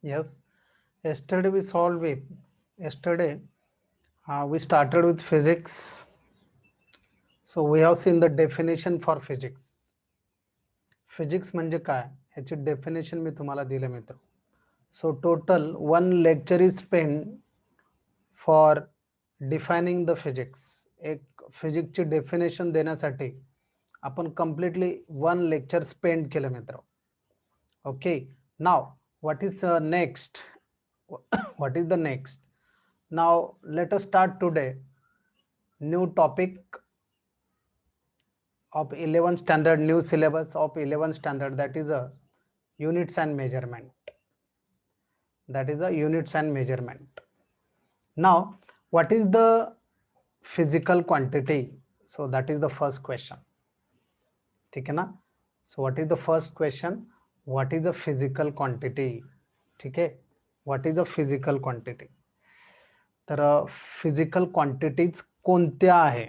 Yes, yesterday we solved with yesterday we started with physics. So we have seen the definition for physics. Physics म्हणजे काय ह्याची definition मी तुम्हाला दिले मित्र. So total one lecture is spend for defining the physics. एक फिजिक्सची definition देण्यासाठी आपण completely one lecture spend केलं मित्र. Okay, now what is next, what is the next. Now let us start today new topic of 11th standard, new syllabus of 11th standard, that is a units and measurement. That is a units and measurement. Now what is the physical quantity? So that is the first question. ठीक है ना. So what is the first question? What is the physical quantity? ठीक है, what is the physical quantity? तर physical quantities कोणत्या आहे,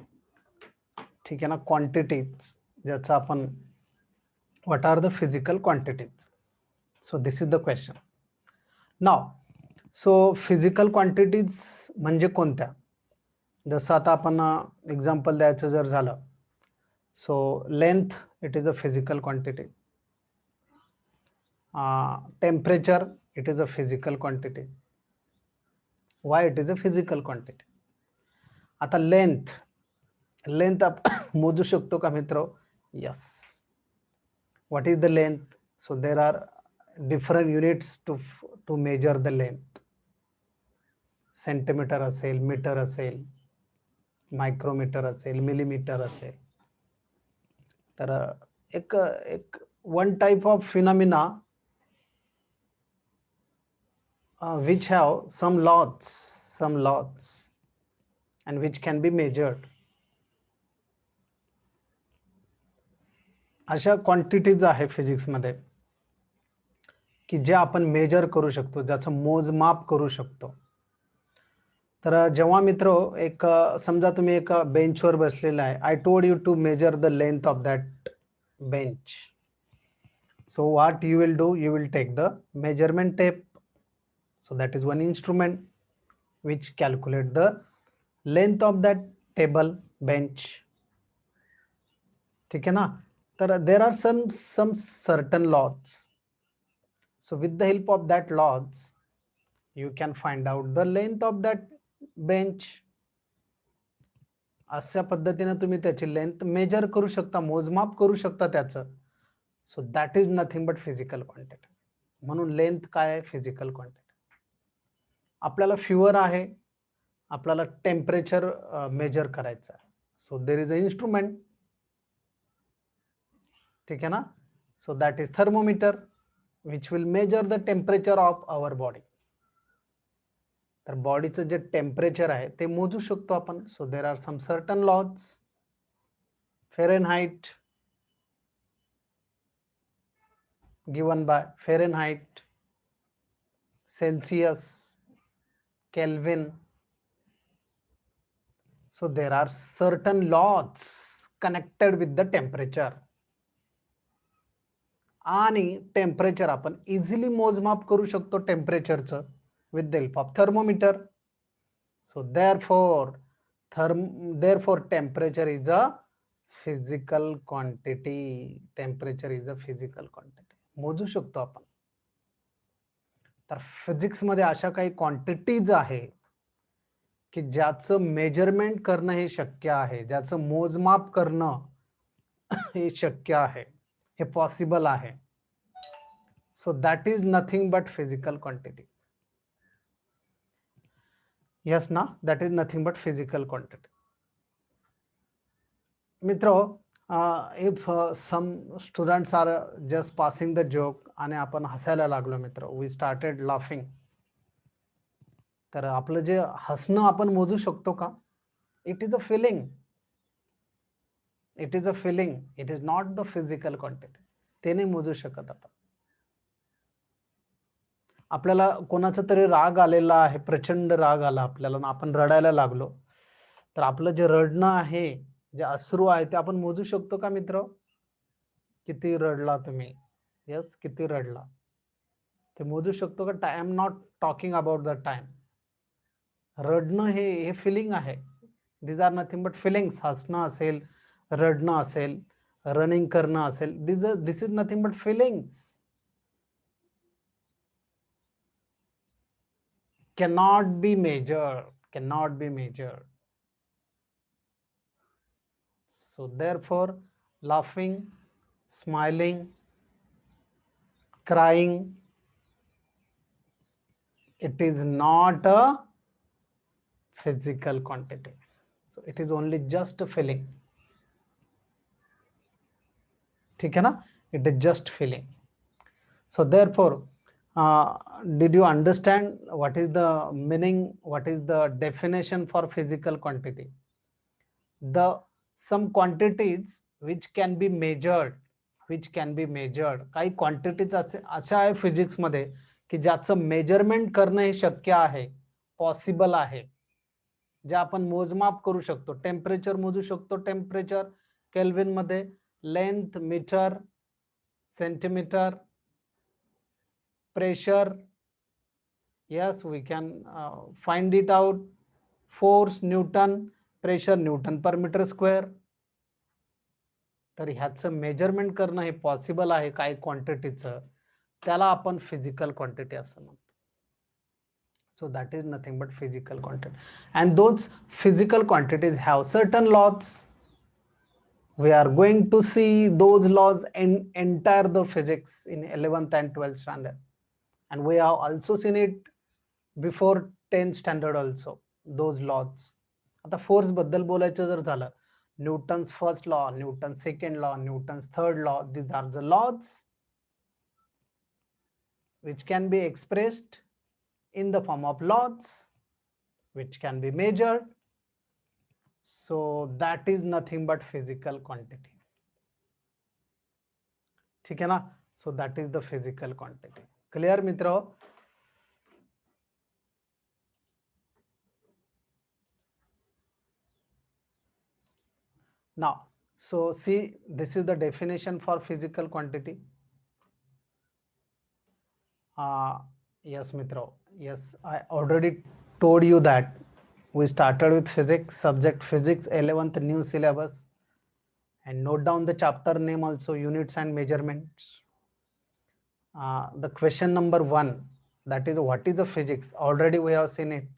ठीक आहे ना. क्वांटिटीज ज्याचा आपण what are the physical quantities? So this is the question. Now, so physical quantities म्हणजे कोणत्या, जसं आता आपण एक्झाम्पल द्यायचं जर झालं, so length it is a physical quantity, temperature it is a physical quantity. Why it is a physical quantity. आता length, length आपण मोजू शकतो का मित्र? Yes. What is the length? So there are different units to measure the length. Centimetre असेल, metre असेल, micrometre असेल, millimetre असेल. तर एक एक one type of phenomena which have some laws and which can be measured. अशा quantities आहे फिजिक्समध्ये की जे आपण मेजर करू शकतो, ज्याचं मोजमाप करू शकतो. तर जेव्हा मित्र एक समजा तुम्ही एक बेंचवर बसलेला आहे, I told you to measure the length of that bench. So what you will do, you will take the measurement tape. So that is one instrument which calculate the length of that table, bench. ठीक है ना. तर there are some certain laws. So with the help of that laws you can find out the length of that bench. अशा पद्धतीने तुम्ही त्याची length major करू शकता, मोजमाप करू शकता त्याचं. So that is nothing but physical quantity. म्हणून लेंथ काय आहे? Physical quantity. आपल्याला फिवर आहे, आपल्याला टेम्परेचर मेजर करायचं आहे. So there is a instrument, ठीक आहे ना. So that is thermometer which will measure the temperature of our body. तर बॉडीचं जे टेम्परेचर आहे ते मोजू शकतो आपण. So there are some certain laws. Fahrenheit given by Fahrenheit, Celsius, Kelvin. So there are certain laws connected with the temperature. आणि temperature आपण इझिली मोजमाप करू शकतो टेम्परेचरचं with the help of thermometer. So therefore temperature is a physical quantity. Temperature is a physical quantity. मोजू शकतो आपण. तर फिजिक्स मध्ये अशा काही क्वांटिटीज आहे की ज्याचं मेजरमेंट करणं हे शक्य आहे, ज्याचं मोजमाप करणं हे शक्य आहे, हे पॉसिबल आहे. So that is nothing but physical quantity. Yes ना, that is nothing but physical quantity. मित्र, if some students are just passing the joke आणि आपण हसायला लागलो मित्र, वी स्टार्टेड लाफिंग. तर आपलं जे हसणं आपण मोजू शकतो का? It is a feeling. It is a feeling. It is not the physical quantity. ते नाही मोजू शकत आपण. आपल्याला कोणाचा तरी राग आलेला आहे, प्रचंड राग आला आपल्याला, आपण रडायला लागलो, तर आपलं जे रडणं आहे, जे अश्रू आहे, ते आपण मोजू शकतो का मित्र? किती रडला तुम्ही? यस, किती रडला? ते मोजू शकतो का? I am not talking about the time. रडणं हे फिलिंग आहे. These are nothing but feelings. हसणं असेल, रडणं असेल, रनिंग करणं असेल, this is nothing but feelings. cannot be measured. So therefore, laughing, smiling, crying, it is not a physical quantity. So it is only just a feeling. ठीक है ना? It is just feeling. So therefore, did you understand what is the meaning, what is the definition for physical quantity? Some quantities which can be measured, काही quantities अशा आहे physics मध्ये की ज्याचं measurement करणं हे शक्य आहे, पॉसिबल आहे, जे आपण मोजमाप करू शकतो. टेम्परेचर मोजू शकतो, टेम्परेचर केल्विन मध्ये, length metre, centimetre, pressure, yes, we can find it out. Force Newton, pressure Newton per meter square. तर ह्याचं मेजरमेंट करणं हे पॉसिबल आहे काही क्वांटिटीचं, त्याला आपण फिजिकल क्वांटिटी असं म्हणतो. So that is nothing but physical quantity, and those physical quantities have certain laws. We are going to see those laws in entire the physics in 11th and 12th standard, and we have also seen it before 10th standard also, those laws. आता force बद्दल बोलायचं जर झालं, Newton's first law, Newton second law, Newton's third law, these are the laws which can be expressed in the form of laws which can be measured. So that is nothing but physical quantity. ठीक है ना? So that is the physical quantity. Clear मित्रों? Now, so see, this is the definition for physical quantity. Yes, Mitro. Yes, I already told you that we started with physics, subject physics, 11th new syllabus, and note down the chapter name also, units and measurements. The question number 1, that is what is the physics? Already we have seen it.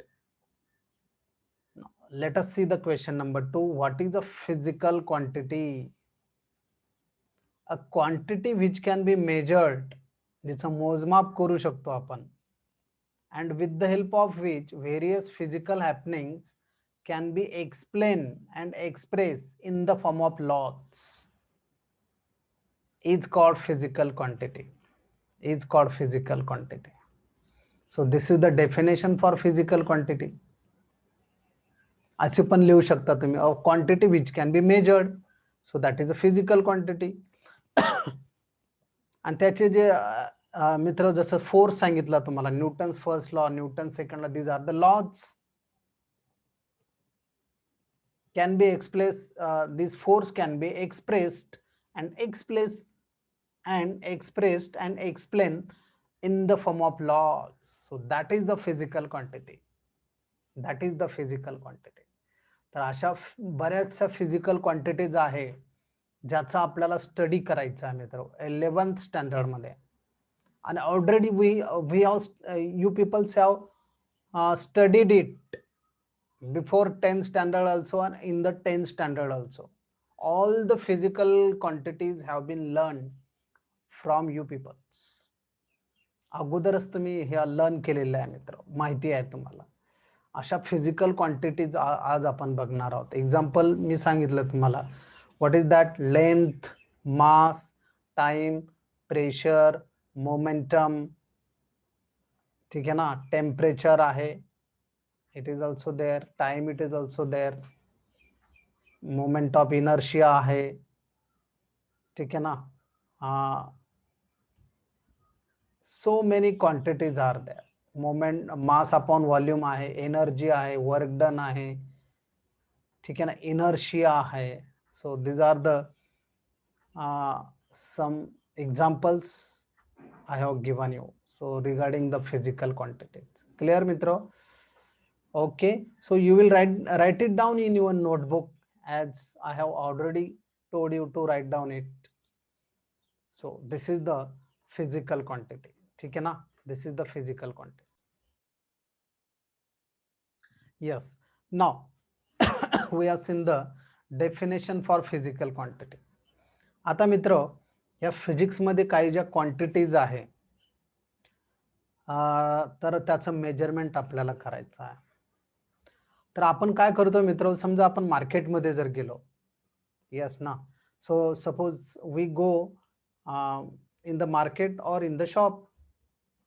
Now, let us see the question number 2. What is a physical quantity? A quantity which can be measured, जिचं मोजमाप करू शकतो आपण, and with the help of which various physical happenings can be explained and expressed in the form of laws, is called physical quantity. So this is the definition for physical quantity. असे पण लिहू शकता तुम्ही, a quantity which can be measured, so that is a physical quantity. आणि त्याचे जे मित्र, जसं फोर्स सांगितला तुम्हाला, Newton's first law, Newton second law, these are the laws can be expressed. This force can be expressed and explained in the form of laws. So that is the physical quantity. तर अशा बऱ्याचशा physical quantities आहे ज्याचा आपल्याला study करायचा आहे मित्र 11th standard मध्ये. आणि already you people have studied it before 10th standard also and in the 10th standard also. All the physical quantities have been learned from you people. अगोदरच तुम्ही हे लर्न केलेलं आहे मित्र, माहिती आहे तुम्हाला. अशा फिजिकल क्वांटिटीज आज आपण बघणार आहोत. एक्झाम्पल मी सांगितलं तुम्हाला, what is that? Length, mass, time, pressure, momentum, ठीक आहे ना. टेम्परेचर आहे, it is also there. Time it is also there. Moment of inertia आहे, ठीक आहे ना. So many quantities are there. Moment, mass upon volume आहे, एनर्जी आहे, वर्क डन आहे, ठीक आहे ना, इनर्शिया आहे. So this are the some examples I have given you. So regarding the physical quantities, clear mitro? Okay, so you will write it down in your notebook, as I have already told you to write down it. So this is the physical quantity. ठीक है ना? This is the physical quantity. Yes. Now we have seen the definition for physical quantity. आता मित्र, या physics मध्ये काही ज्या quantities आहे, तर त्याचं मेजरमेंट आपल्याला करायचं आहे. तर आपण काय करतो मित्र, समजा आपण मार्केटमध्ये जर गेलो, यस ना, so suppose we go in the market और in the shop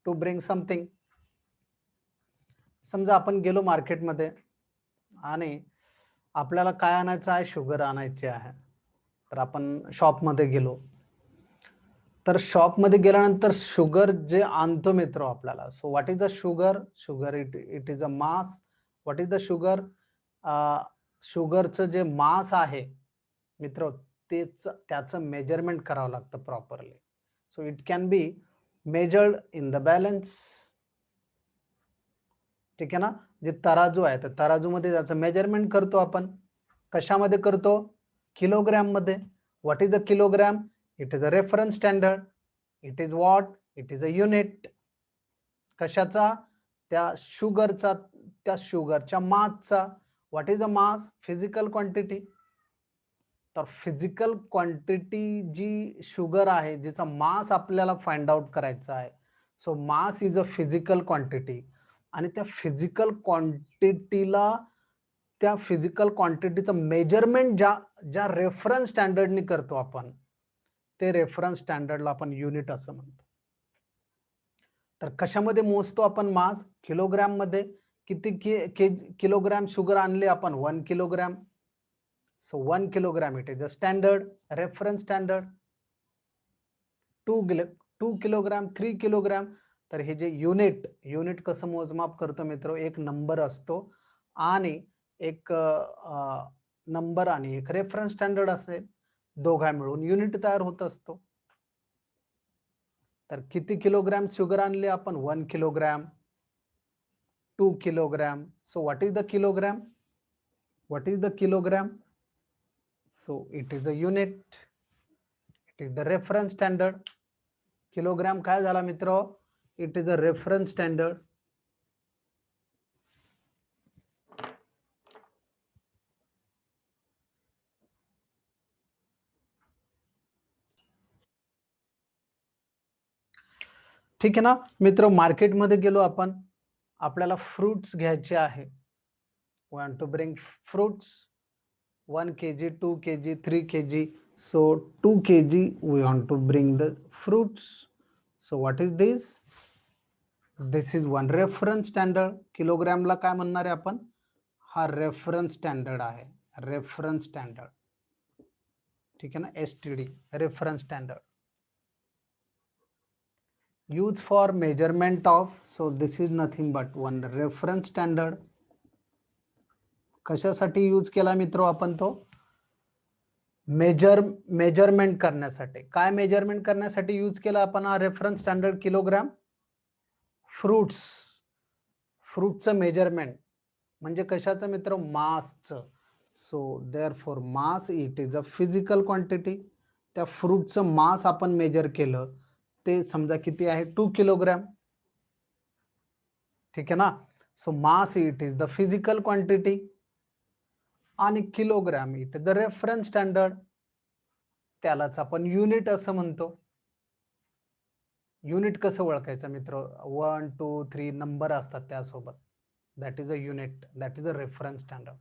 to bring something. समजा आपण गेलो मार्केटमध्ये आणि आपल्याला काय आणायचं आहे, शुगर आणायची आहे. तर आपण शॉपमध्ये गेलो, तर शॉपमध्ये गेल्यानंतर शुगर जे आणतो मित्र आपल्याला, so what is the sugar? Sugar it is a mass. What is the sugar? शुगरचं जे मास आहे मित्र, त्याचं मेजरमेंट करावं लागतं properly. So it can be measured in the balance. ठीक आहे ना? जे तराजू आहे, तर तराजूमध्ये त्याचं मेजरमेंट करतो आपण. कशामध्ये करतो? किलोग्रॅम मध्ये. What is a kilogram? It is a reference standard. It is what? It is a unit. कशाचा? त्या शुगरचा, त्या शुगरच्या मासचा. What is a mass? Physical quantity. तर फिजिकल क्वांटिटी जी शुगर आहे, जिचा मास आपल्याला फाइंड आउट करायचा आहे, so mass is a physical quantity. आणि त्या फिजिकल क्वांटिटीला, त्या फिजिकल क्वांटिटीचं मेजरमेंट ज्या रेफरन्स स्टँडर्डनी करतो आपण, ते रेफरन्स स्टँडर्डला आपण युनिट असं म्हणतो. तर कशामध्ये मोजतो आपण मास? किलोग्रॅम मध्ये. किती किलोग्रॅम शुगर आणले आपण? 1 kilogram. So 1 kilogram it is a standard, reference standard. 2 kilogram, 3 kilogram. तर हे जे युनिट कसं मोजमाप करतो मित्र? एक नंबर असतो आणि एक नंबर आणि एक रेफरन्स स्टँडर्ड असेल, दोघा मिळून युनिट तयार होत असतो. तर किती किलोग्रॅम शुगर आणले आपण? 1 kilogram, 2 kilogram. So what is the kilogram? What is the kilogram? So it is a unit. It is the reference standard. Kilogram काय झाला मित्र? It is a reference standard. ठीक आहे ना मित्र? मार्केटमध्ये गेलो आपण, आपल्याला फ्रुट्स घ्यायचे आहे. want to bring fruits 1 kg, 2 kg, 3 kg. So 2 kg we want to bring the fruits. So what is this? This is one reference standard. किलोग्रॅमला काय म्हणणार आहे आपण? हा रेफरन्स स्टँडर्ड आहे, रेफरन्स स्टँडर्ड. ठीक आहे ना? STD, reference standard. Use for measurement of. So this is nothing but one reference standard. कशासाठी यूज केला मित्र आपण तो? मेजरमेंट करण्यासाठी. काय मेजरमेंट करण्यासाठी यूज केला आपण हा रेफरन्स स्टँडर्ड किलोग्रॅम? फ्रूटचं मेजरमेंट. म्हणजे कशाचं मित्र? मासचं. So there for mass it is a physical quantity. त्या फ्रूटचं मास आपण मेजर केलं, ते समजा किती आहे? 2 किलोग्रॅम. ठीक आहे ना? So mass it is the physical quantity आणि kilogram it is the reference standard. त्यालाच आपण युनिट असं म्हणतो. युनिट कसं ओळखायचं मित्र? 1, 2, 3 नंबर असतात त्यासोबत. That is a unit, that is a reference standard.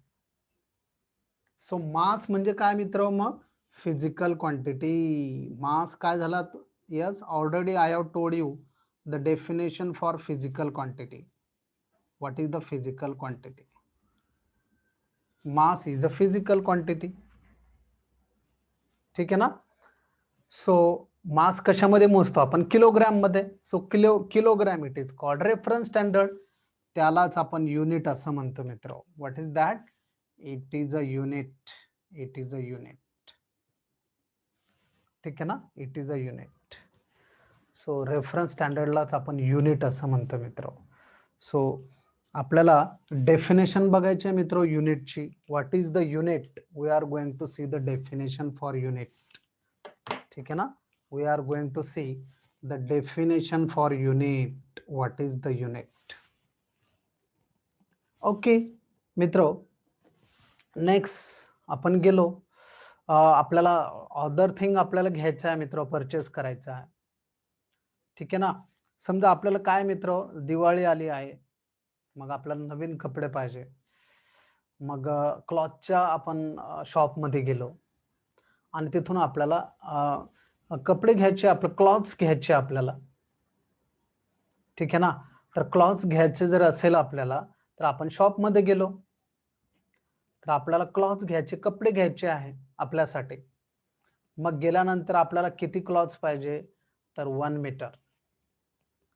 So mass म्हणजे काय मित्र? मग फिजिकल क्वांटिटी. मास काय झाला? Yes, already I have told you the definition for physical quantity. What is the physical quantity? Mass is a physical quantity. ठीक आहे ना? So मास कशामध्ये मोजतो आपण? किलोग्रॅम मध्ये. So kilogram it is called reference standard. त्यालाच आपण युनिट असं म्हणतो मित्र. What is that? It is a unit. It is a unit. ठीक आहे ना? It is a unit. So reference स्टँडर्डलाच आपण युनिट असं म्हणतो मित्र. सो आपल्याला डेफिनेशन बघायची आहे मित्र युनिटची. What is the unit? We are going to see the definition for unit. ठीक आहे ना? We are going to see the definition for unit. What is the unit? Okay मित्र, नेक्स्ट आपण गेलो. आपल्याला अदर थिंग आपल्याला घ्यायचं आहे मित्र, परचेस करायचं आहे. ठीक आहे ना? समजा आपल्याला काय मित्र, दिवाळी आली आहे, मग आपल्याला नवीन कपडे पाहिजे. मग क्लॉथच्या आपण शॉपमध्ये गेलो आणि तिथून आपल्याला कपडे घ्यायचे, आपले क्लॉथ्स घ्यायचे आपल्याला. ठीक आहे ना? तर क्लॉथ्स घ्यायचे जर असेल आपल्याला, तर आपण शॉपमध्ये गेलो, तर आपल्याला क्लॉथ्स घ्यायचे, कपडे घ्यायचे आहे आपल्यासाठी. मग गेल्यानंतर आपल्याला किती क्लॉथ्स पाहिजे? तर 1 मीटर.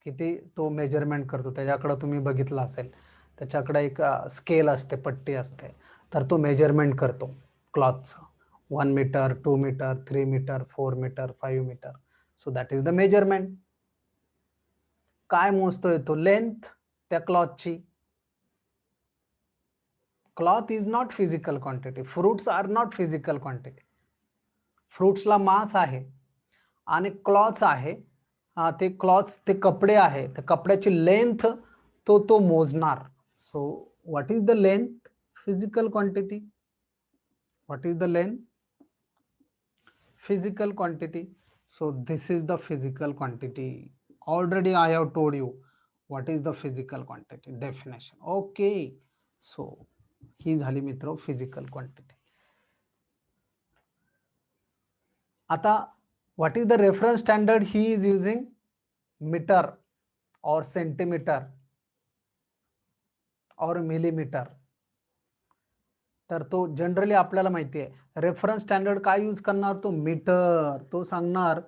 किती तो मेजरमेंट करतो त्याच्याकडे तुम्ही बघितलं असेल, त्याच्याकडे एक स्केल असते, पट्टी असते, तर तो मेजरमेंट करतो क्लॉथचं. 1 metre, 2 metre, 3 metre, 4 metre, 5 metre. So that is the measurement. काय मोजतोय तो? लेंथ त्या क्लॉथची. Cloth is not physical quantity. Fruits are not physical quantity. फ्रुट्सला मास आहे आणि क्लॉथ्स आहे. ते क्लॉथ्स, ते कपडे आहे, त्या कपड्याची लेंथ तो मोजणार. So what is the length? Physical quantity. What is the length? Physical quantity. So this is the physical quantity. Already I have told you what is the physical quantity definition. Okay, so ही झाली मित्र physical quantity. आता what is the reference standard he is using? Meter or centimeter or millimeter. तर तो generally आपल्याला माहिती आहे reference standard काय यूज करणार? तो मीटर. तो सांगणार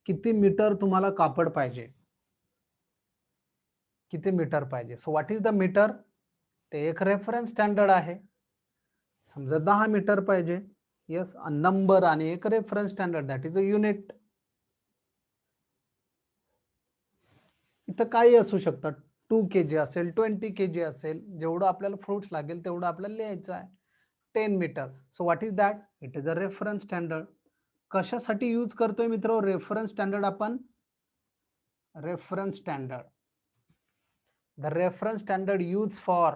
किती मीटर तुम्हाला कापड पाहिजे, किती मीटर पाहिजे. So what is the metre? ते एक रेफरन्स स्टँडर्ड आहे. समजा 10 मीटर पाहिजे, यस, नंबर आणि एक reference standard, that is a unit. इथं काही असू शकतं, 2 kg असेल, 20 kg असेल, जेवढं आपल्याला फ्रुट्स लागेल तेवढं आपल्याला लिहायचं आहे. 10 metre. So what is that? It is a reference standard. कशासाठी यूज करतोय मित्र रेफरन्स स्टँडर्ड आपण? Reference standard. The reference standard use for,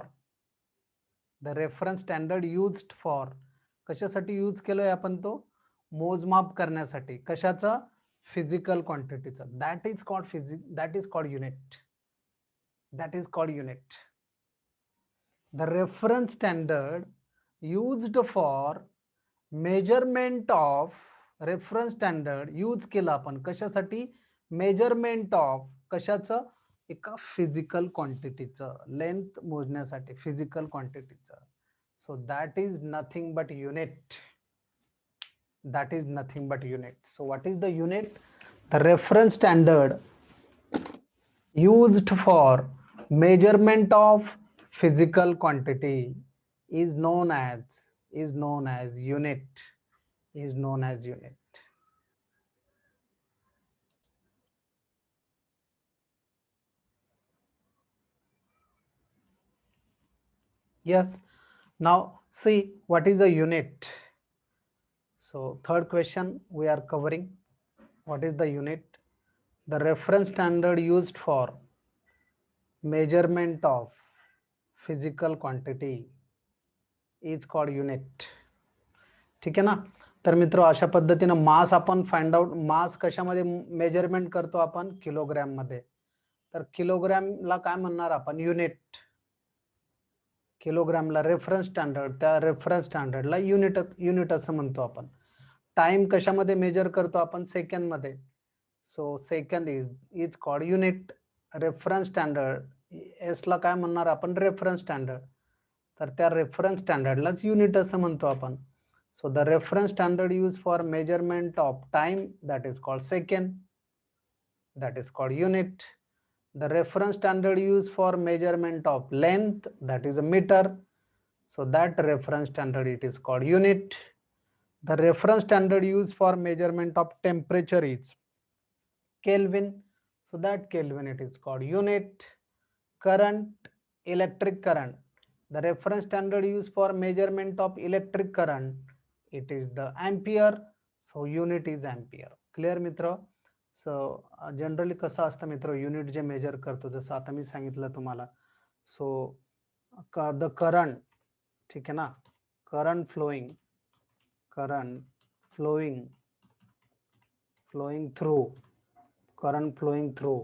the reference standard used for, कशासाठी यूज केलोय आपण? तो मोजमाप करण्यासाठी. कशाचं? फिजिकल क्वांटिटीचं. That is called unit. That is called unit. The reference standard used for measurement of, reference standard use केला आपण कशासाठी? Measurement of. कशाचं? एका फिजिकल क्वांटिटीचं, लेंथ मोजण्यासाठी फिजिकल क्वांटिटीचं. So that is nothing but unit. That is nothing but unit. So what is the unit? The reference standard used for measurement of physical quantity is known as unit. Is known as unit. Yes. Now see what is a unit. So third question we are covering. What is the unit? The reference standard used for measurement of physical quantity is called unit. ठीक आहे ना? तर मित्र अशा पद्धतीनं मास आपण find out, मास कशामध्ये measurement करतो आपण? किलोग्रॅम मध्ये. तर किलोग्रॅमला काय म्हणणार आपण? युनिट. किलोग्रॅमला रेफरन्स स्टँडर्ड, त्या रेफरन्स स्टँडर्डला युनिट असं म्हणतो आपण. टाइम कशामध्ये मेजर करतो आपण? सेकंड मध्ये. So second is called unit. Reference standard S ला काय म्हणणार आपण? Reference standard. तर त्या रेफरन्स स्टँडर्डलाच युनिट असं म्हणतो आपण. So the reference standard used for measurement of time, that is called second, that is called unit. The reference standard used for measurement of length, that is a meter. So that reference standard, it is called unit. The reference standard used for measurement of temperature is Kelvin. So that Kelvin it is called. Unit. Current, electric current. The reference standard used for measurement of electric current, it is the ampere. So unit is ampere. Clear मित्र? So generally कसं असतं मित्र, unit जे major करतो, जसं आता मी सांगितलं तुम्हाला. सो द करंट, ठीक आहे ना, current flowing through current flowing through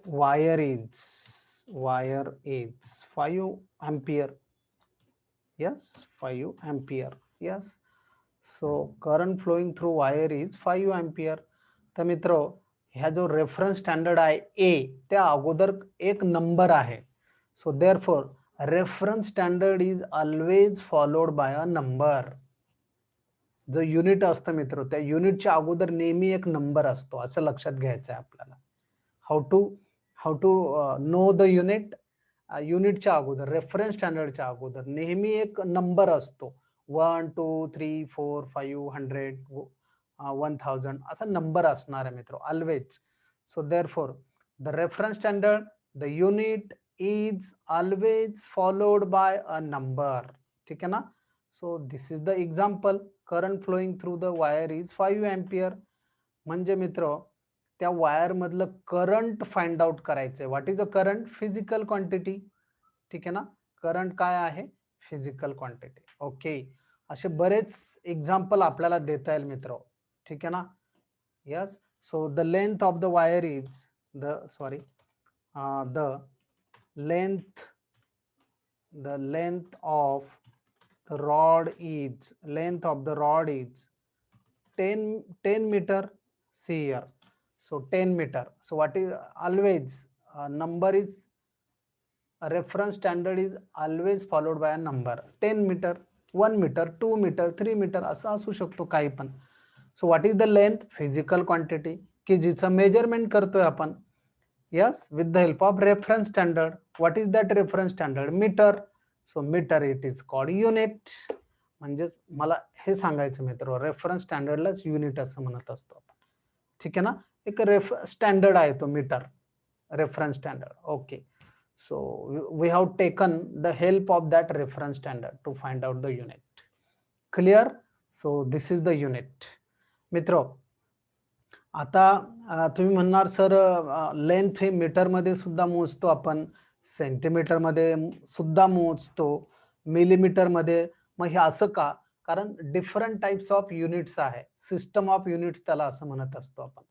wire is 5 ampere. Yes, 5 ampere. Yes. So current flowing through wire is 5 ampere. तर मित्र, ह्या जो रेफरन्स स्टँडर्ड आहे ए, त्या अगोदर एक नंबर आहे. So therefore reference standard is always followed by a number. जो युनिट असतं मित्र, त्या युनिटच्या अगोदर नेहमी एक नंबर असतो, असं लक्षात घ्यायचं आहे आपल्याला. How to know the unit. युनिटच्या अगोदर, रेफरन्स स्टँडर्डच्या अगोदर नेहमी एक नंबर असतो. 1 2 3 4 5 100 1000 असा नंबर असणार आहे मित्र, always. So therefore the reference standard, the unit is always followed by a number. ठीक आहे ना. So this is the example. Current flowing through the wire is 5 ampere. म्हणजे मित्र, त्या वायर मधलं करंट फाइंड आउट करायचंय. What is a current? Physical quantity. ठीक आहे ना. करंट काय आहे? Physical quantity. ओके. असे बरेच एक्झाम्पल आपल्याला देता येईल मित्र. ठीक आहे ना. Yes. So the length of the wire is the length of the rod is 10 meter. See here. So 10 meter. So what is always number is a reference standard is always followed by a number. 10 meter, 1 meter, 2 meter, 3 meter असं असू शकतो काही पण. So what is the length? Physical quantity की जिचं measurement करतोय आपण. Yes, with the help of reference standard. What is that reference standard? Meter. So meter it is called unit. म्हणजेच मला हे सांगायचं मित्र, रेफरन्स स्टँडर्डलाच युनिट असं म्हणत असतो आपण. ठीक आहे ना. एक स्टँडर्ड आहे तो metre, reference standard. Okay. So we have taken the help of that reference standard to find out the unit. Clear? So this is the unit. मित्र, आता तुम्ही म्हणणार सर लेंथ हे मीटर मध्ये सुद्धा मोजतो आपण, सेंटीमीटर मध्ये सुद्धा मोजतो, मिलीमीटर मध्ये. मग हे असं का? कारण डिफरंट टाइप्स ऑफ युनिट्स आहे. सिस्टम ऑफ युनिट्स त्याला असं म्हणत असतो आपण.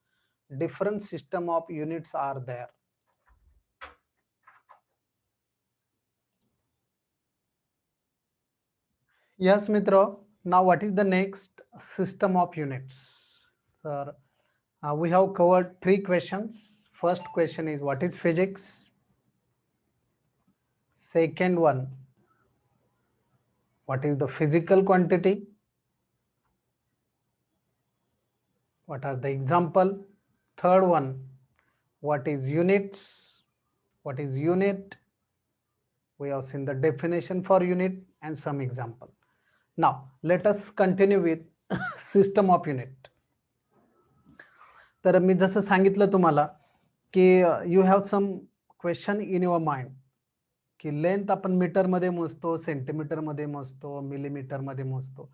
Different system of units are there. Yes मित्र. Now what is the next system of units? तर we have covered 3 questions. First question is what is physics? Second one, what is the physical quantity? What are the example? Third one, what is units? What is unit? We have seen the definition for unit and some example. Now let us continue with system of unit. तर मी जसं सांगितलं तुम्हाला की you have some question in your mind की length आपण metre मध्ये मोजतो, centimetre मध्ये मोजतो, मिलीमीटर मध्ये मोजतो.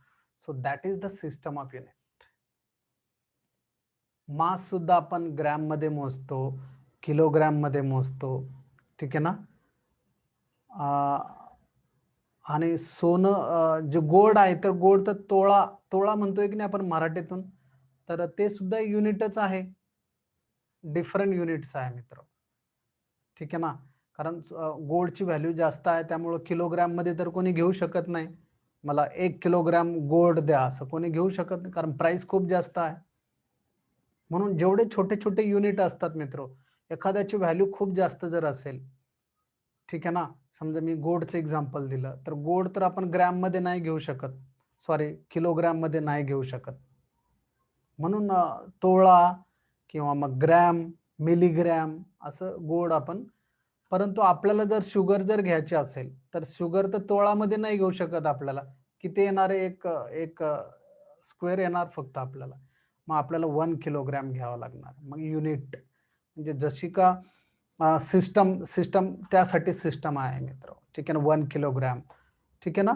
So that is the system of unit. Mass सुद्धा आपण ग्रॅम मध्ये मोजतो, किलोग्रॅम मध्ये मोजतो. ठीक आहे ना. आणि सोनं जे गोल्ड आहे, तर गोल्ड तर तोळा म्हणतोय की नाही आपण मराठीतून, तर ते सुद्धा युनिटच आहे. डिफरंट युनिट्स आहे मित्र. ठीक आहे ना. कारण गोल्डची व्हॅल्यू जास्त आहे, त्यामुळे किलोग्रॅम मध्ये तर कोणी घेऊ शकत नाही. मला 1 किलोग्रॅम गोल्ड द्या असं कोणी घेऊ शकत नाही, कारण प्राइस खूप जास्त आहे. म्हणून जेवढे छोटे छोटे युनिट असतात मित्र, एखाद्याची व्हॅल्यू खूप जास्त जर असेल, ठीक आहे ना, समजा मी गोल्डचं एक्झाम्पल दिलं, तर गोल्ड तर आपण ग्रॅम मध्ये नाही घेऊ शकत, सॉरी किलोग्रॅम मध्ये नाही घेऊ शकत. म्हणून तोळा किंवा मग ग्रॅम, मिलीग्रॅम असं गोल्ड आपण. परंतु आपल्याला जर शुगर जर घ्यायची असेल, तर शुगर तर तोळामध्ये नाही घेऊ शकत आपल्याला. किती येणार? एक स्क्वेअर येणार फक्त आपल्याला. मग आपल्याला 1 किलोग्रॅम घ्यावं लागणार. मग युनिट म्हणजे जशी का सिस्टम त्यासाठी सिस्टम आहे मित्र. ठीक आहे ना, 1 किलोग्रॅम. ठीक आहे ना,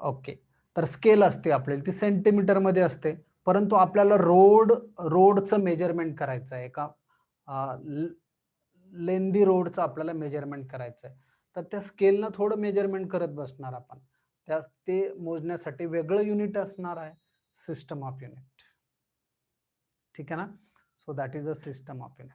ओके. तर स्केल असते आपल्याला ती सेंटीमीटरमध्ये असते, परंतु आपल्याला रोडचं मेजरमेंट करायचं आहे का, लेंदी रोडचं आपल्याला मेजरमेंट करायचं आहे. तर त्या स्केलनं थोडं मेजरमेंट करत बसणार आपण. ते मोजण्यासाठी वेगळं युनिट असणार आहे, सिस्टम ऑफ युनिट. ठीक आहे ना, so that is a system of unit.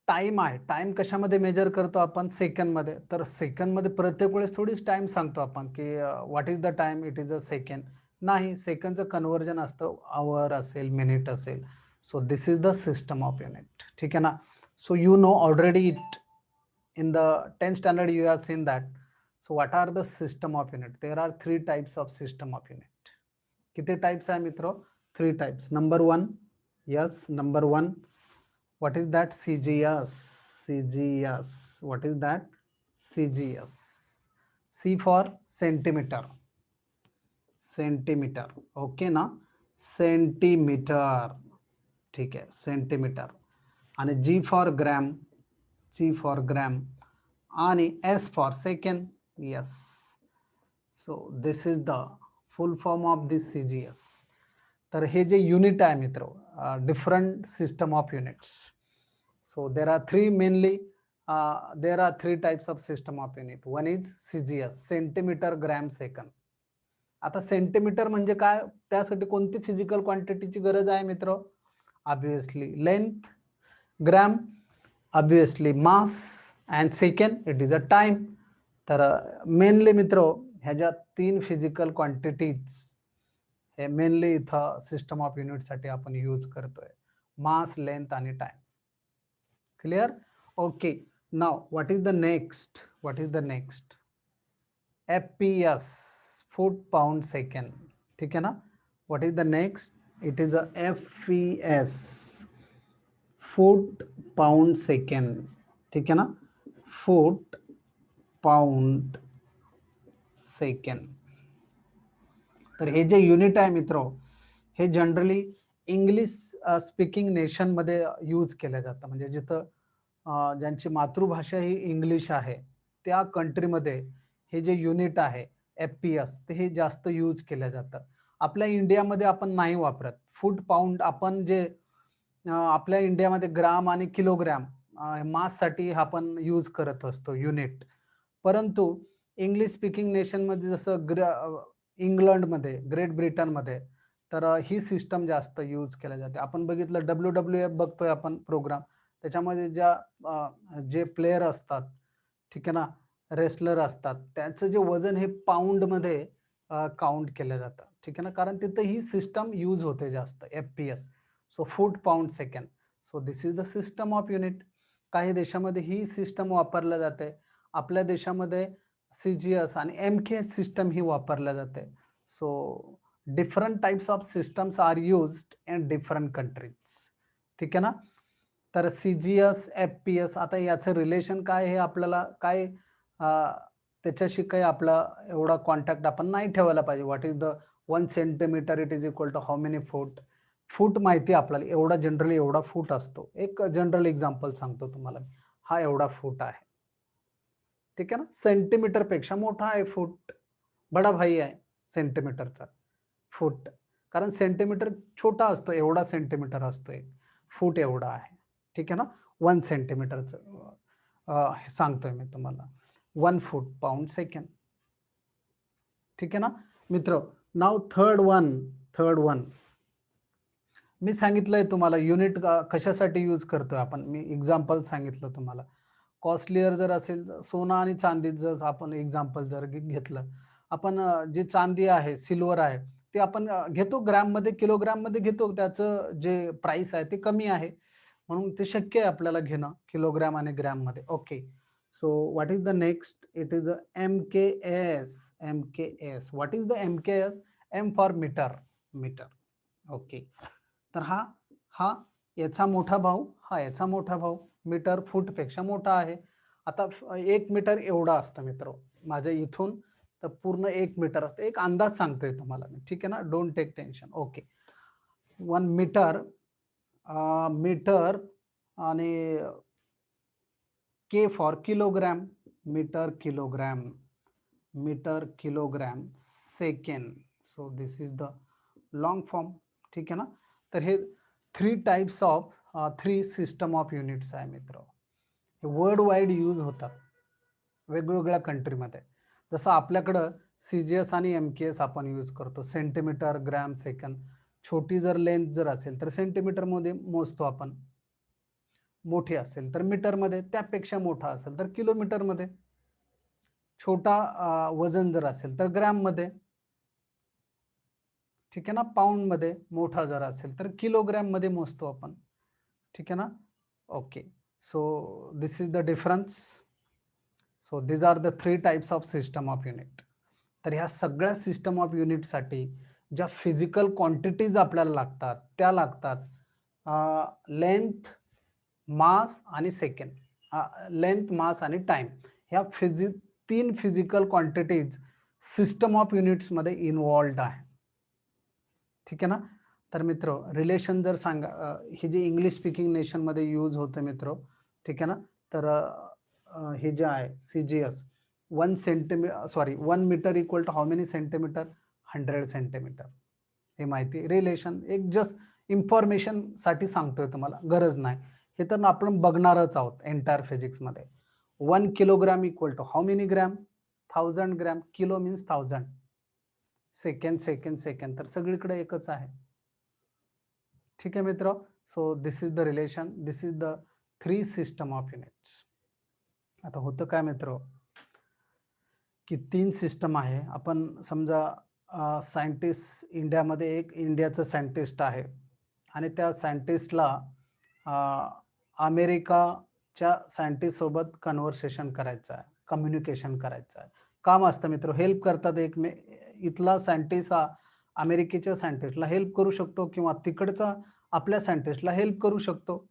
Time आहे, टाइम कशामध्ये मेजर करतो आपण, सेकंदमध्ये. तर सेकंदमध्ये प्रत्येक वेळेस थोडीच टाइम सांगतो आपण की what is the time, it is a second. नाही, सेकंडचं कन्व्हर्जन असतं, आवर असेल, मिनिट असेल. So this is the system of unit. ठीक आहे ना. So you know already it in the 10th standard you have seen that. So what are the system of unit? There are 3 types of system of unit. किती types आहे मित्रो? 3 types. Number 1, yes, number 1, what is that? CGS. CGS, what is that? CGS. C for centimeter. Centimeter, okay ना, centimetre. ठीक आहे, centimetre. आणि G for gram. G for gram. आणि S for second. Yes. So this is the full form of this CGS. तर हे जे unit आहे मित्र, different system of units. So there are three mainly, there are 3 types of system of unit. One is CGS, centimetre gram second. आता centimetre म्हणजे काय, त्यासाठी कोणती फिजिकल क्वांटिटीची गरज आहे मित्र? Obviously length. Gram obviously mass, and second it is a time. तर mainly मित्र ह्या ज्या 3 फिजिकल क्वांटिटीज हे मेनली इथं सिस्टम ऑफ युनिट साठी आपण यूज करतोय, मास, लेंथ आणि time. Clear? Okay. Now what is the next? What is the next? FPS, foot pound second. ठीक आहे ना. What is the next? It is a FPS, foot pound second. ठीक आहे ना, फूट पाउंड सेकंड. तर हे जे युनिट आहे मित्र, हे जनरली इंग्लिश स्पीकिंग नेशन मध्ये यूज केलं जातं. म्हणजे जिथं ज्यांची मातृभाषा ही इंग्लिश आहे त्या कंट्रीमध्ये हे जे युनिट आहे FPS ते हे जास्त यूज केलं जातं. आपल्या इंडियामध्ये आपण नाही वापरत. फूट पाउंड आपण जे आपल्या इंडियामध्ये ग्राम आणि किलोग्रॅम माससाठी आपण यूज करत असतो युनिट. परंतु इंग्लिश स्पीकिंग नेशनमध्ये जसं इंग्लंडमध्ये, ग्रेट ब्रिटनमध्ये तर ही सिस्टम जास्त यूज केल्या जाते. आपण बघितलं WWF बघतोय आपण प्रोग्राम, त्याच्यामध्ये जे प्लेयर असतात, ठीक आहे ना, रेसलर असतात, त्यांचं जे वजन हे पाऊंडमध्ये काउंट केलं जातं. ठीक आहे ना, कारण तिथं ही सिस्टम यूज होते जास्त, FPS. So foot pound second. So this is the system of unit. काही देशामध्ये ही सिस्टम वापरल्या जाते. आपल्या देशामध्ये CGS आणि MK सिस्टम ही वापरल्या जाते. So different types of systems are used in different countries. ठीक आहे ना. तर CGS, FPS, आता याचं रिलेशन काय हे आपल्याला काय त्याच्याशी काही आपला एवढा कॉन्टॅक्ट आपण नाही ठेवायला पाहिजे. What is the 1 centimetre, it is equal to how many foot. Foot माहिती आपल्याला, एवढा जनरली एवढा फूट असतो. एक जनरल एक्झाम्पल सांगतो तुम्हाला, हा एवढा फूट आहे. ठीक आहे ना, सेंटीमीटर पेक्षा मोठा आहे फूट, बडा भाई आहे सेंटीमीटरचा फूट. कारण सेंटीमीटर छोटा असतो, एवढा सेंटीमीटर असतो, एक फूट एवढा आहे. ठीक आहे ना, 1 सेंटीमीटरचं सांगतोय मी तुम्हाला, 1 फूट पाउंड सेकंड. ठीक आहे ना मित्र. नाव थर्ड वन मी सांगितलंय तुम्हाला युनिट कशासाठी यूज करतोय आपण. मी एक्झाम्पल सांगितलं तुम्हाला. कॉस्टलियर जर असेल, सोनं आणि चांदी जर आपण एक्झाम्पल जर घेतलं, आपण जे चांदी आहे, सिल्वर आहे, ते आपण घेतो ग्रॅममध्ये, किलोग्रॅममध्ये घेतो. त्याचं जे प्राइस आहे ते कमी आहे, म्हणून ते शक्य आहे आपल्याला घेणं किलोग्रॅम आणि ग्रॅममध्ये. Okay. So what is the next? It is MKS. MKS, what is the MKS? M for metre. Okay. तर हा याचा मोठा भाऊ, हा याचा मोठा भाऊ. मीटर फूट पेक्षा मोठा आहे. आता 1 मीटर एवढा असतं मित्र, माझ्या इथून तर पूर्ण 1 मीटर असतं. एक अंदाज सांगतोय तुम्हाला मी, ठीक आहे ना, don't take tension. Okay. 1 metre, metre आणि K for kilogram, metre kilogram second. So this is the long form. ठीक आहे ना. तर हे 3 types of 3 system of units आहे मित्र. हे वर्ल्ड वाईड यूज होतात वेगवेगळ्या कंट्रीमध्ये. जसं आपल्याकडं CGS आणि MKS आपण यूज करतो, सेंटीमीटर, ग्रॅम, सेकंद. छोटी जर लेंथ जर असेल तर सेंटीमीटरमध्ये मोजतो आपण, मोठी असेल तर मीटरमध्ये, त्यापेक्षा मोठा असेल तर किलोमीटरमध्ये, छोटा वजन जर असेल तर ग्रॅममध्ये, ठीक आहे ना, पाऊंडमध्ये, मोठा जर असेल तर किलोग्रॅममध्ये मोजतो आपण. ठीक आहे ना. Okay. So this is the difference. So these are the 3 types of system of unit. तर ह्या सगळ्या सिस्टम ऑफ युनिटसाठी ज्या फिजिकल क्वांटिटीज आपल्याला लागतात त्या लागतात लेंथ, मास आणि सेकंड. लेंथ, मास आणि टाइम, ह्या 3 physical quantities system of units मध्ये इन्वॉल्ड आहे. ठीक आहे ना. तर मित्र रिलेशन जर सांगा, हे जे इंग्लिश स्पीकिंग नेशन मध्ये यूज होतं मित्र, ठीक आहे ना. तर हे जे आहे CGS, 1 metre equal to how many centimetre, 100 centimetre. हे माहिती रिलेशन एक जस्ट इन्फॉर्मेशन साठी सांगतोय तुम्हाला, गरज नाही. हे तर आपण बघणारच आहोत एंटायर फिजिक्स मध्ये. 1 kilogram equal to how many gram, 1000 gram. Kilo means 1000, second second second, तर सगळीकडे एकच आहे. ठीक आहे मित्र. So this is the relation, this is the 3 system of units. आता होतं काय मित्र की 3 सिस्टम आहे. आपण समजा सायंटिस्ट इंडियामध्ये, एक इंडियाचं सायंटिस्ट आहे आणि त्या सायंटिस्टला अमेरिकाच्या सायंटिस्ट सोबत कन्व्हर्सेशन करायचं आहे, कम्युनिकेशन करायचं आहे. काम असतं मित्र, हेल्प करतात. इथला सायंटिस्ट हा अमेरिकेच्या सायंटिस्टला हेल्प करू शकतो किंवा तिकडचा आपल्या सायंटिस्टला हेल्प करू शकतो.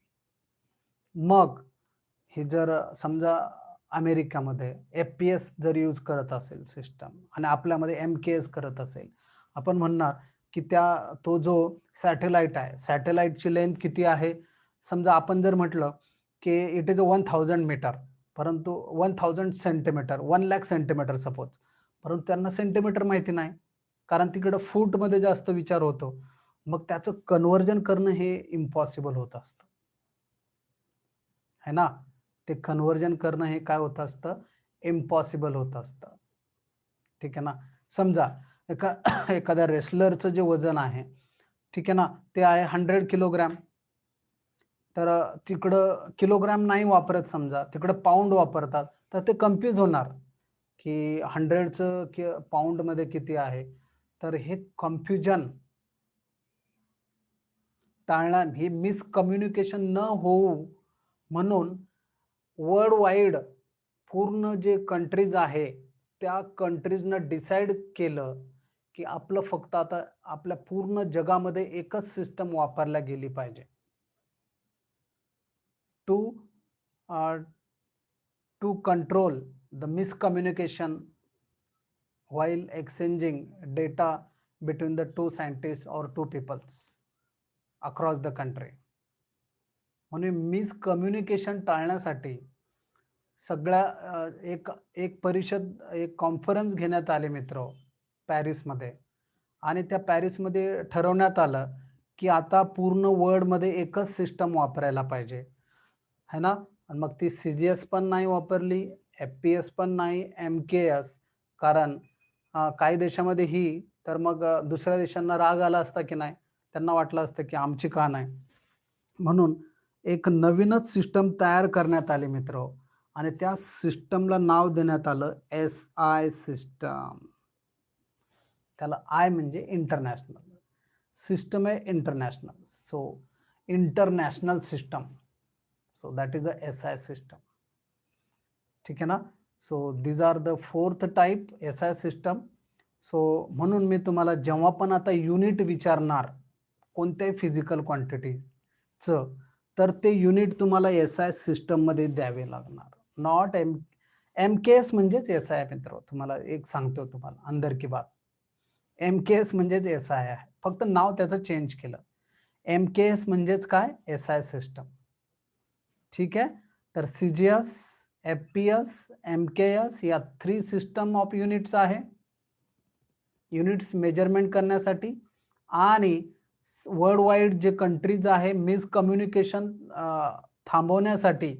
मग हे जर समजा अमेरिकामध्ये FPS जर यूज करत असेल सिस्टम आणि आपल्यामध्ये MKS करत असेल, आपण म्हणणार की तो जो सॅटेलाइट आहे, सॅटेलाइटची लेंथ किती आहे. समजा आपण जर म्हटलं की इट इज 1000 मीटर, परंतु 1000 सेंटीमीटर, 1 लाख सेंटीमीटर सपोज, परंतु त्यांना सेंटीमीटर माहिती नाही, कारण तिकडं फूटमध्ये जास्त विचार होतो. मग त्याचं कन्व्हर्जन करणं हे इम्पॉसिबल होत असतं, है ना. ते कन्व्हर्जन करणं हे काय होत असतं, इम्पॉसिबल होत असतं. ठीक आहे ना. समजा एखाद्या रेसलरचं जे वजन आहे, ठीक आहे ना, ते आहे 100 किलोग्रॅम. तर तिकडं किलोग्रॅम नाही वापरत, समजा तिकडं पाऊंड वापरतात, तर ते कन्फ्यूज होणार की 100चं पाऊंड मध्ये किती आहे. तर हे कन्फ्युजन टाळणं, हे मिसकम्युनिकेशन न होऊ म्हणून वर्ल्ड वाईड पूर्ण जे कंट्रीज आहे त्या कंट्रीजनं डिसाईड केलं की आपलं फक्त आता आपल्या पूर्ण जगामध्ये एकच सिस्टम वापरल्या गेली पाहिजे to control the miscommunication while exchanging data between the 2 scientists or 2 peoples across the country. म्हणून मिसकम्युनिकेशन टाळण्यासाठी सगळ्या एक परिषद, एक कॉन्फरन्स घेण्यात आले मित्र पॅरिसमध्ये. आणि त्या पॅरिसमध्ये ठरवण्यात आलं की आता पूर्ण वर्ल्डमध्ये एकच सिस्टम वापरायला पाहिजे, है ना. आणि मग ती CGS पण नाही वापरली, FPS पण नाही, MKS. कारण काही देशामध्ये ही, तर मग दुसऱ्या देशांना राग आला असता की नाही, त्यांना वाटलं असतं की आमची का नाही. म्हणून एक नवीनच सिस्टम तयार करण्यात आली मित्र, आणि त्या सिस्टमला नाव देण्यात आलं SI सिस्टम. त्याला आय म्हणजे इंटरनॅशनल सिस्टम आहे, international. So international system, so that is a SI system. ठीक आहे ना. So these are the 4th type SI system. सो म्हणून मी तुम्हाला जेव्हा पण आता युनिट विचारणार कोणत्याही फिजिकल क्वांटिटीचं, तर ते युनिट तुम्हाला SI सिस्टम मध्ये द्यावे लागणार, नॉट MKS म्हणजेच SI मित्र. तुम्हाला एक सांगतो तुम्हाला अंदर की बात, MKS म्हणजेच SI आहे, फक्त नाव त्याचं चेंज केलं. MKS म्हणजेच काय, SI सिस्टम. ठीक आहे. तर CGS, FPS, MKS या 3 सिस्टम ऑफ युनिट्स आहे युनिट्स मेजरमेंट करण्यासाठी. आणि वर्ल्ड वाईड जे कंट्रीज आहे मिसकम्युनिकेशन थांबवण्यासाठी,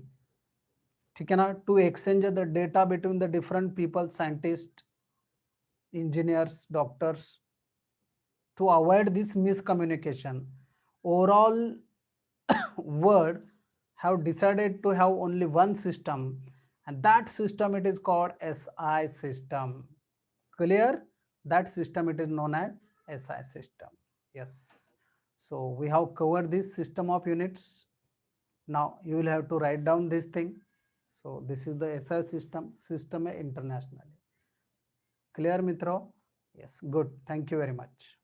ठीक आहे ना, to exchange the data between the different people, scientist, engineers, doctors, to avoid this miscommunication, overall world have decided to have only one system, and that system it is called SI system. Clear? That system it is known as SI system. Yes. So we have covered this system of units. Now you will have to write down this thing. So this is the SI system, system internationally. Clear, Mitro? Yes, good. Thank you very much.